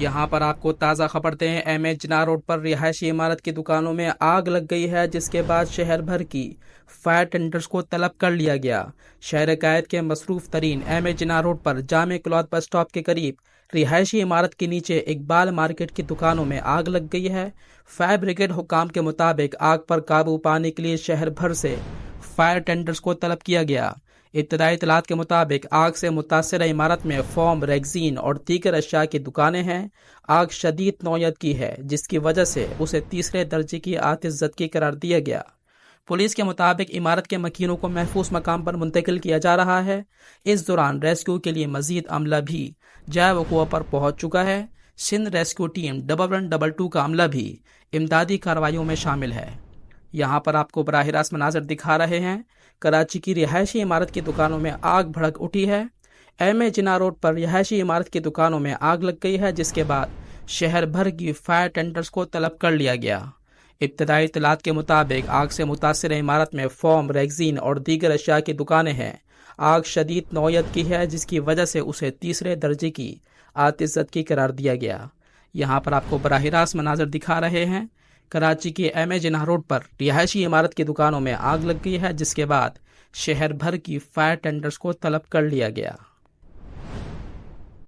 यहाँ पर आपको ताज़ा खबर दें, एमए जिना रोड पर रिहायशी इमारत की दुकानों में आग लग गई है, जिसके बाद शहर भर की फायर टेंडर्स को तलब कर लिया गया। शहर कैद के मसरूफ तरीन एमए जिना रोड पर जामे क्लॉथ बस स्टॉप के करीब रिहायशी इमारत के नीचे इकबाल मार्केट की दुकानों में आग लग गई है। फायर ब्रिगेड हुकाम के मुताबिक आग पर काबू पाने के लिए शहर भर से फायर टेंडर्स को तलब किया गया। इब्तदाई इतलात के मुताबिक आग से मुतासरा इमारत में फोम, रेगजीन और दीगर अशिया की दुकानें हैं। आग शदीद नौयत की है, जिसकी वजह से उसे तीसरे दर्जे की आतिशज़दगी करार दिया गया। पुलिस के मुताबिक इमारत के मकीनों को महफूज मकाम पर मुंतकिल किया जा रहा है। इस दौरान रेस्क्यू के लिए मजीद अमला भी जाए वक़ुआ पर पहुंच चुका है। सिंध रेस्क्यू टीम 1122 का अमला भी इमदादी कार्रवाइयों में शामिल है। यहाँ पर आपको बराह रास्त मनाजर दिखा रहे हैं। कराची की रिहायशी इमारत की दुकानों में आग भड़क उठी है। एमए जिना रोड पर रिहायशी इमारत की दुकानों में आग लग गई है, जिसके बाद शहर भर की फायर टेंडर्स को तलब कर लिया गया। इब्तदाई इत्तलात के मुताबिक आग से मुतासर इमारत में फोम, रेगजीन और दीगर अशिया की दुकानें हैं। आग शदीद नौयत की है, जिसकी वजह से उसे तीसरे दर्जे की आतिशज़दगी करार दिया गया। यहाँ पर आपको बराह रास्त मनाजर दिखा रहे हैं। कराची के एमए जिना रोड पर रिहायशी इमारत की दुकानों में आग लग गई है, जिसके बाद शहर भर की फायर टेंडर्स को तलब कर लिया गया।